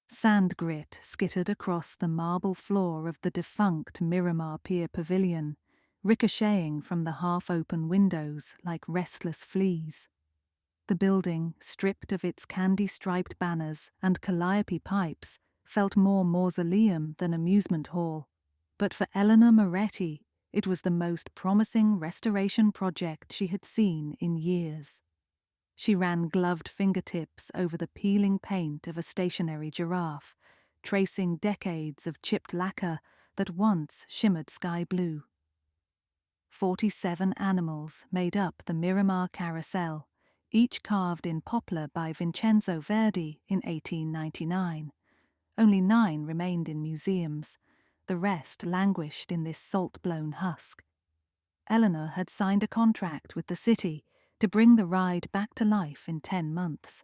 Sand grit skittered across the marble floor of the defunct Miramar Pier Pavilion, ricocheting from the half-open windows like restless fleas. The building, stripped of its candy-striped banners and calliope pipes, felt more mausoleum than amusement hall. But for Eleanor Moretti, it was the most promising restoration project she had seen in years. She ran gloved fingertips over the peeling paint of a stationary giraffe, tracing decades of chipped lacquer that once shimmered sky blue. 47 animals made up the Miramar Carousel, each carved in poplar by Vincenzo Verdi in 1899. Only 9 remained in museums. The rest languished in this salt-blown husk. Eleanor had signed a contract with the city to bring the ride back to life in 10 months.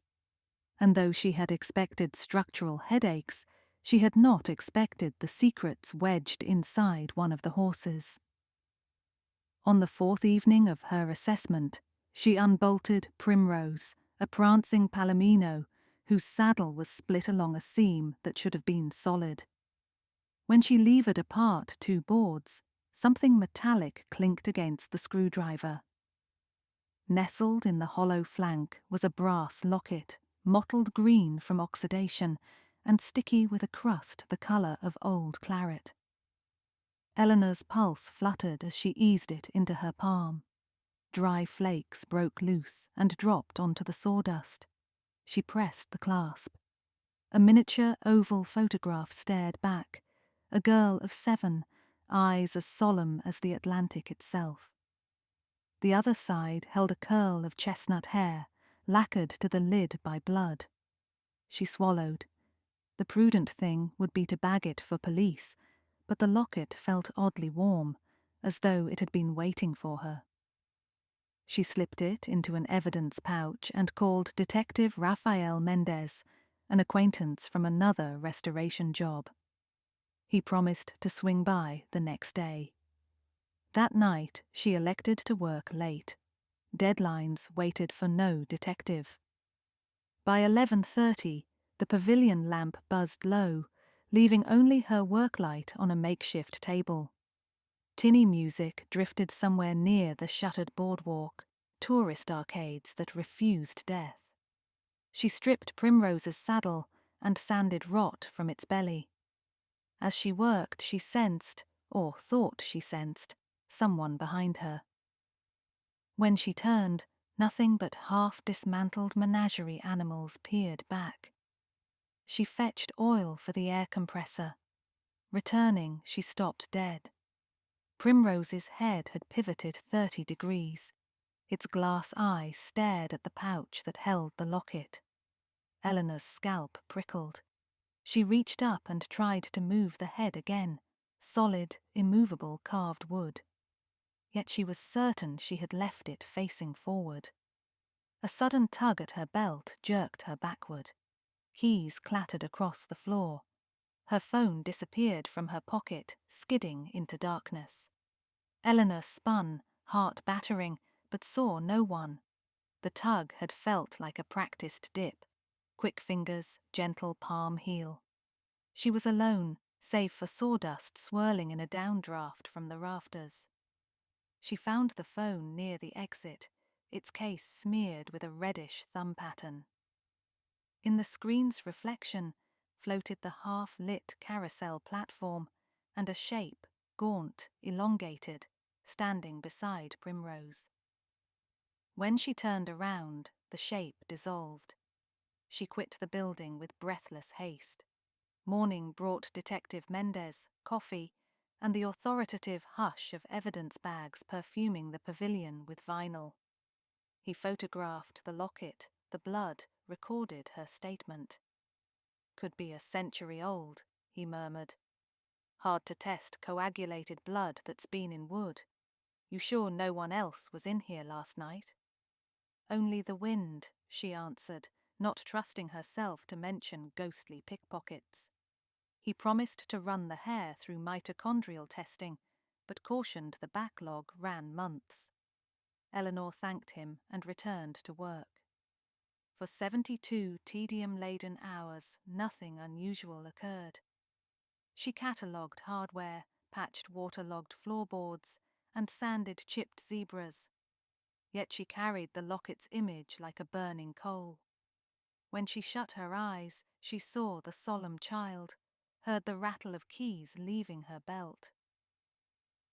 And though she had expected structural headaches, she had not expected the secrets wedged inside one of the horses. On the 4th evening of her assessment, she unbolted Primrose, a prancing palomino whose saddle was split along a seam that should have been solid. When she levered apart 2 boards, something metallic clinked against the screwdriver. Nestled in the hollow flank was a brass locket, mottled green from oxidation and sticky with a crust the colour of old claret. Eleanor's pulse fluttered as she eased it into her palm. Dry flakes broke loose and dropped onto the sawdust. She pressed the clasp. A miniature oval photograph stared back, a girl of 7, eyes as solemn as the Atlantic itself. The other side held a curl of chestnut hair, lacquered to the lid by blood. She swallowed. The prudent thing would be to bag it for police, but the locket felt oddly warm, as though it had been waiting for her. She slipped it into an evidence pouch and called Detective Rafael Mendez, an acquaintance from another restoration job. He promised to swing by the next day. That night, she elected to work late. Deadlines waited for no detective. By 11:30, the pavilion lamp buzzed low, leaving only her work light on a makeshift table. Tinny music drifted somewhere near the shuttered boardwalk, tourist arcades that refused death. She stripped Primrose's saddle and sanded rot from its belly. As she worked, she sensed, or thought she sensed, someone behind her. When she turned, nothing but half-dismantled menagerie animals peered back. She fetched oil for the air compressor. Returning, she stopped dead. Primrose's head had pivoted 30 degrees. Its glass eye stared at the pouch that held the locket. Eleanor's scalp prickled. She reached up and tried to move the head again, solid, immovable carved wood. Yet she was certain she had left it facing forward. A sudden tug at her belt jerked her backward. Keys clattered across the floor. Her phone disappeared from her pocket, skidding into darkness. Eleanor spun, heart battering, but saw no one. The tug had felt like a practiced dip. Quick fingers, gentle palm heel. She was alone, save for sawdust swirling in a downdraft from the rafters. She found the phone near the exit, its case smeared with a reddish thumb pattern. In the screen's reflection floated the half-lit carousel platform and a shape, gaunt, elongated, standing beside Primrose. When she turned around, the shape dissolved. She quit the building with breathless haste. Morning brought Detective Mendez coffee and the authoritative hush of evidence bags perfuming the pavilion with vinyl. He photographed the locket, the blood recorded her statement. "Could be a century old," he murmured. "Hard to test coagulated blood that's been in wood. You sure no one else was in here last night?" "Only the wind," she answered, not trusting herself to mention ghostly pickpockets. He promised to run the hair through mitochondrial testing, but cautioned the backlog ran months. Eleanor thanked him and returned to work. For 72 tedium-laden hours, nothing unusual occurred. She catalogued hardware, patched waterlogged floorboards, and sanded chipped zebras. Yet she carried the locket's image like a burning coal. When she shut her eyes, she saw the solemn child, heard the rattle of keys leaving her belt.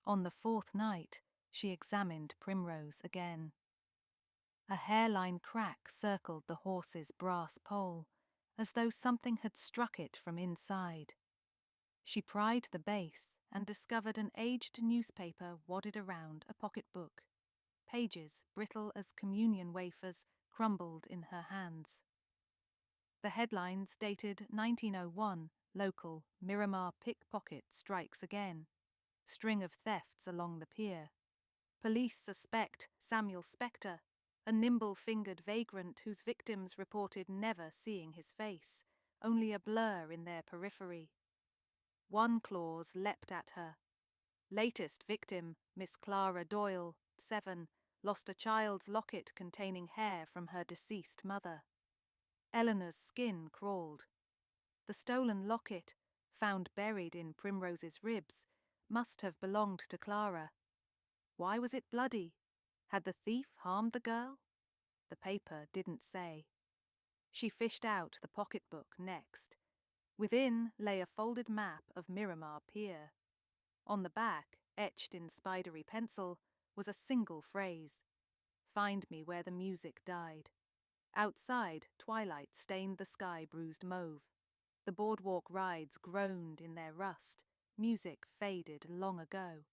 On the fourth night, she examined Primrose again. A hairline crack circled the horse's brass pole, as though something had struck it from inside. She pried the base and discovered an aged newspaper wadded around a pocketbook. Pages, brittle as communion wafers, crumbled in her hands. The headlines dated 1901, local, Miramar pickpocket strikes again. String of thefts along the pier. Police suspect Samuel Spector, a nimble-fingered vagrant whose victims reported never seeing his face, only a blur in their periphery. One clause leapt at her. Latest victim, Miss Clara Doyle, 7, lost a child's locket containing hair from her deceased mother. Eleanor's skin crawled. The stolen locket, found buried in Primrose's ribs, must have belonged to Clara. Why was it bloody? Had the thief harmed the girl? The paper didn't say. She fished out the pocketbook next. Within lay a folded map of Miramar Pier. On the back, etched in spidery pencil, was a single phrase: "Find me where the music died." Outside, twilight stained the sky bruised mauve. The boardwalk rides groaned in their rust. Music faded long ago.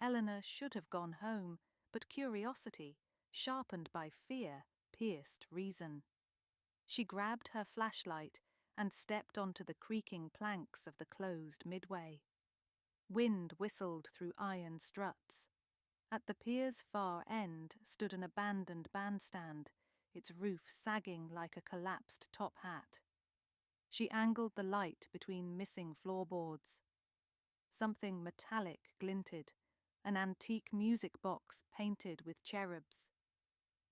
Eleanor should have gone home, but curiosity, sharpened by fear, pierced reason. She grabbed her flashlight and stepped onto the creaking planks of the closed midway. Wind whistled through iron struts. At the pier's far end stood an abandoned bandstand, its roof sagging like a collapsed top hat. She angled the light between missing floorboards. Something metallic glinted, an antique music box painted with cherubs.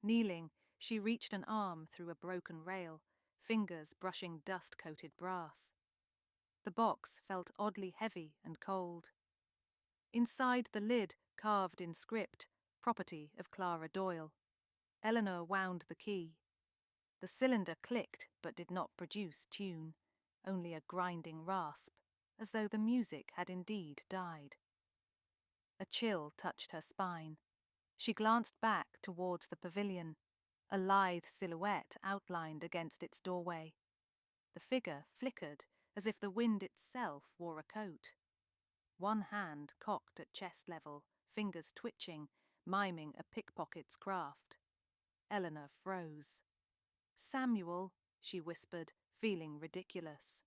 Kneeling, she reached an arm through a broken rail, fingers brushing dust-coated brass. The box felt oddly heavy and cold. Inside the lid, carved in script, "Property of Clara Doyle." Eleanor wound the key. The cylinder clicked but did not produce tune, only a grinding rasp, as though the music had indeed died. A chill touched her spine. She glanced back towards the pavilion, a lithe silhouette outlined against its doorway. The figure flickered as if the wind itself wore a coat. One hand cocked at chest level, fingers twitching, miming a pickpocket's craft. Eleanor froze. "Samuel," she whispered, feeling ridiculous.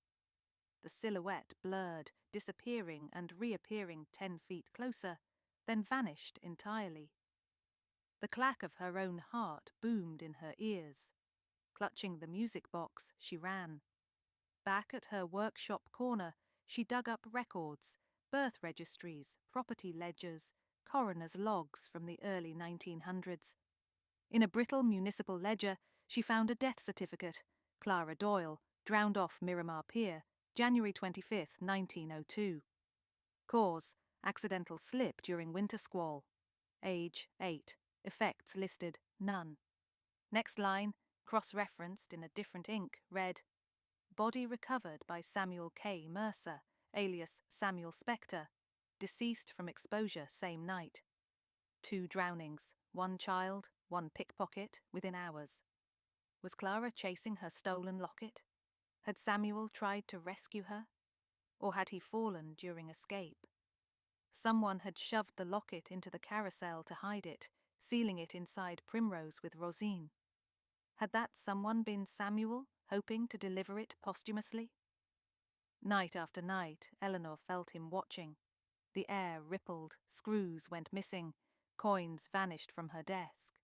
The silhouette blurred, disappearing and reappearing 10 feet closer, then vanished entirely. The clack of her own heart boomed in her ears. Clutching the music box, she ran. Back at her workshop corner, she dug up records, birth registries, property ledgers, coroner's logs from the early 1900s. In a brittle municipal ledger, she found a death certificate: Clara Doyle, drowned off Miramar Pier, January 25, 1902. Cause: accidental slip during winter squall. Age: 8. Effects listed: none. Next line, cross-referenced in a different ink, read: "Body recovered by Samuel K. Mercer, alias Samuel Spector, deceased from exposure same night. 2 drownings, 1 child, 1 pickpocket, within hours." Was Clara chasing her stolen locket? Had Samuel tried to rescue her? Or had he fallen during escape? Someone had shoved the locket into the carousel to hide it, sealing it inside Primrose with Rosine. Had that someone been Samuel, hoping to deliver it posthumously? Night after night, Eleanor felt him watching. The air rippled, screws went missing, coins vanished from her desk.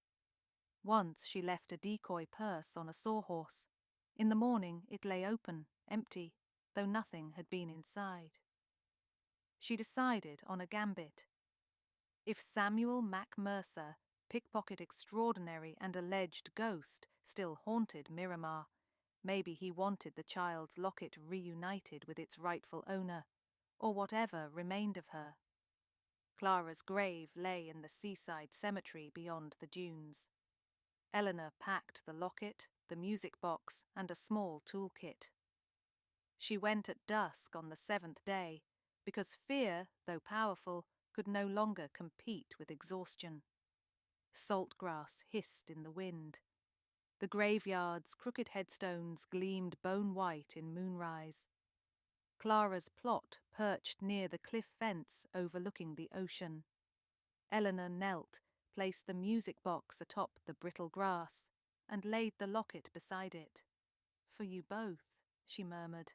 Once she left a decoy purse on a sawhorse. In the morning it lay open, empty, though nothing had been inside. She decided on a gambit. If Samuel Mac Mercer, pickpocket extraordinary and alleged ghost, still haunted Miramar. Maybe he wanted the child's locket reunited with its rightful owner, or whatever remained of her. Clara's grave lay in the seaside cemetery beyond the dunes. Eleanor packed the locket, the music box, and a small toolkit. She went at dusk on the 7th day, because fear, though powerful, could no longer compete with exhaustion. Saltgrass hissed in the wind. The graveyard's crooked headstones gleamed bone-white in moonrise. Clara's plot perched near the cliff fence overlooking the ocean. Eleanor knelt, placed the music box atop the brittle grass, and laid the locket beside it. "For you both," she murmured.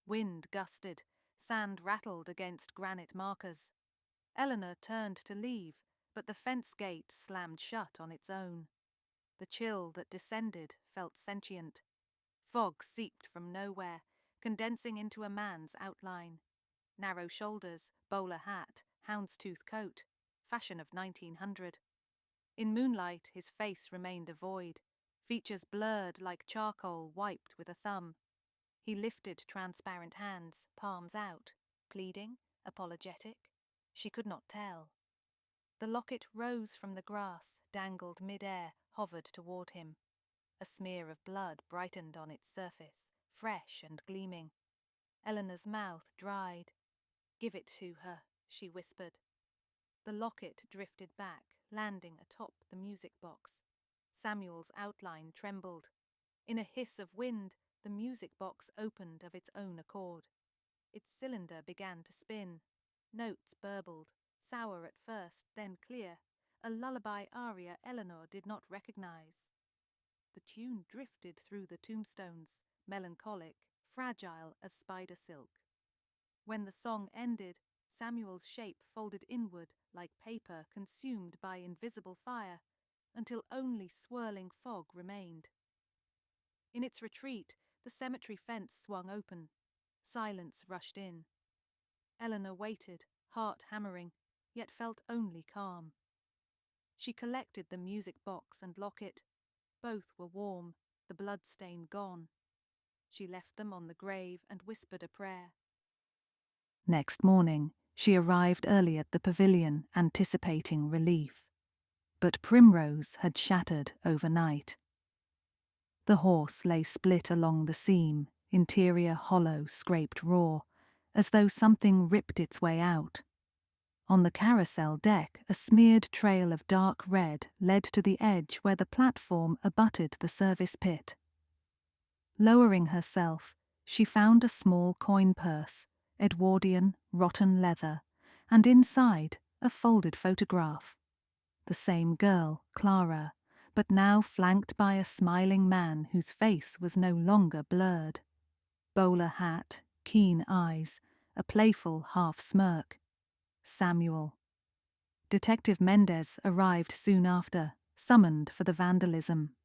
Wind gusted, sand rattled against granite markers. Eleanor turned to leave, but the fence gate slammed shut on its own. The chill that descended felt sentient. Fog seeped from nowhere, condensing into a man's outline. Narrow shoulders, bowler hat, houndstooth coat, fashion of 1900. In moonlight, his face remained a void, features blurred like charcoal wiped with a thumb. He lifted transparent hands, palms out, pleading, apologetic. She could not tell. The locket rose from the grass, dangled mid-air, hovered toward him. A smear of blood brightened on its surface, fresh and gleaming. Eleanor's mouth dried. "Give it to her," she whispered. The locket drifted back, landing atop the music box. Samuel's outline trembled. In a hiss of wind, the music box opened of its own accord. Its cylinder began to spin. Notes burbled, sour at first, then clear, a lullaby aria Eleanor did not recognize. The tune drifted through the tombstones, melancholic, fragile as spider silk. When the song ended, Samuel's shape folded inward like paper consumed by invisible fire, until only swirling fog remained. In its retreat, the cemetery fence swung open. Silence rushed in. Eleanor waited, heart hammering, yet felt only calm. She collected the music box and locket. Both were warm, the bloodstain gone. She left them on the grave and whispered a prayer. Next morning, she arrived early at the pavilion, anticipating relief. But Primrose had shattered overnight. The horse lay split along the seam, interior hollow, scraped raw, as though something ripped its way out. On the carousel deck, a smeared trail of dark red led to the edge where the platform abutted the service pit. Lowering herself, she found a small coin purse, Edwardian, rotten leather, and inside a folded photograph. The same girl, Clara, but now flanked by a smiling man whose face was no longer blurred. Bowler hat, keen eyes, a playful half-smirk. Samuel. Detective Mendez arrived soon after, summoned for the vandalism.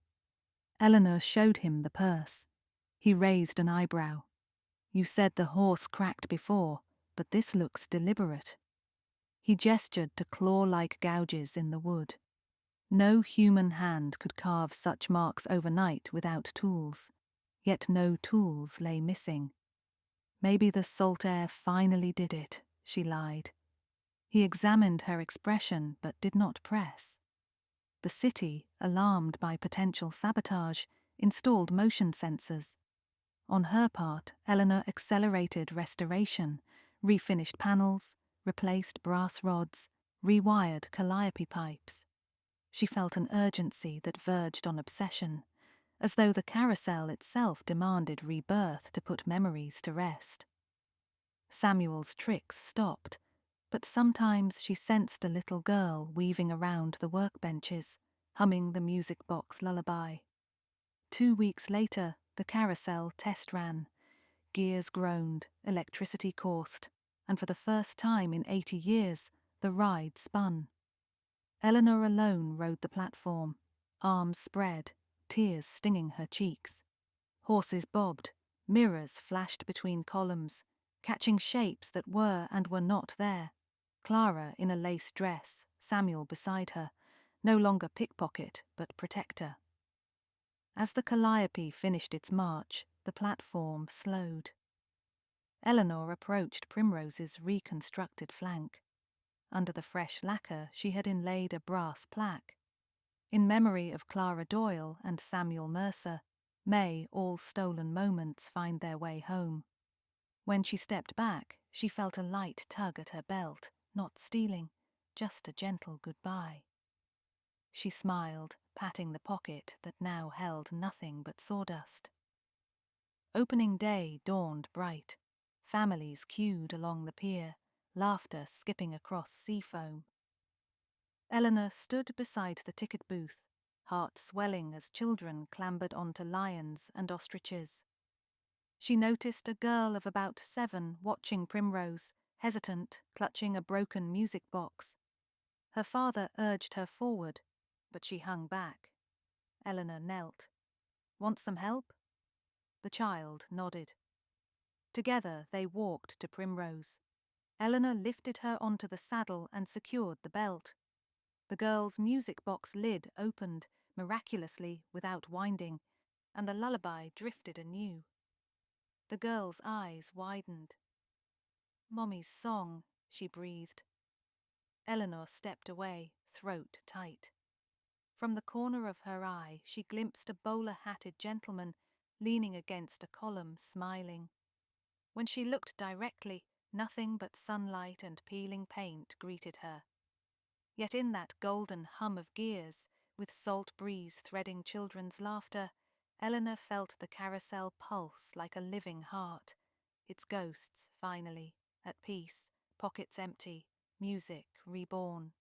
Eleanor showed him the purse. He raised an eyebrow. "You said the horse cracked before, but this looks deliberate." He gestured to claw-like gouges in the wood. No human hand could carve such marks overnight without tools, yet no tools lay missing. "Maybe the salt air finally did it," she lied. He examined her expression but did not press. The city, alarmed by potential sabotage, installed motion sensors. On her part, Eleanor accelerated restoration, refinished panels, replaced brass rods, rewired calliope pipes. She felt an urgency that verged on obsession, as though the carousel itself demanded rebirth to put memories to rest. Samuel's tricks stopped, but sometimes she sensed a little girl weaving around the workbenches, humming the music box lullaby. 2 weeks later, the carousel test ran. Gears groaned, electricity coursed, and for the first time in 80 years, the ride spun. Eleanor alone rode the platform, arms spread, tears stinging her cheeks. Horses bobbed, mirrors flashed between columns, catching shapes that were and were not there. Clara in a lace dress, Samuel beside her, no longer pickpocket but protector. As the calliope finished its march, the platform slowed. Eleanor approached Primrose's reconstructed flank. Under the fresh lacquer, she had inlaid a brass plaque. In memory of Clara Doyle and Samuel Mercer, may all stolen moments find their way home. When she stepped back, she felt a light tug at her belt, not stealing, just a gentle goodbye. She smiled, patting the pocket that now held nothing but sawdust. Opening day dawned bright. Families queued along the pier, laughter skipping across sea foam. Eleanor stood beside the ticket booth, heart swelling as children clambered onto lions and ostriches. She noticed a girl of about 7 watching Primrose, hesitant, clutching a broken music box. Her father urged her forward, but she hung back. Eleanor knelt. "Want some help?" The child nodded. Together they walked to Primrose. Eleanor lifted her onto the saddle and secured the belt. The girl's music box lid opened, miraculously, without winding, and the lullaby drifted anew. The girl's eyes widened. "Mommy's song," she breathed. Eleanor stepped away, throat tight. From the corner of her eye, she glimpsed a bowler-hatted gentleman leaning against a column, smiling. When she looked directly, nothing but sunlight and peeling paint greeted her. Yet in that golden hum of gears, with salt breeze threading children's laughter, Eleanor felt the carousel pulse like a living heart. Its ghosts, finally, at peace, pockets empty, music reborn.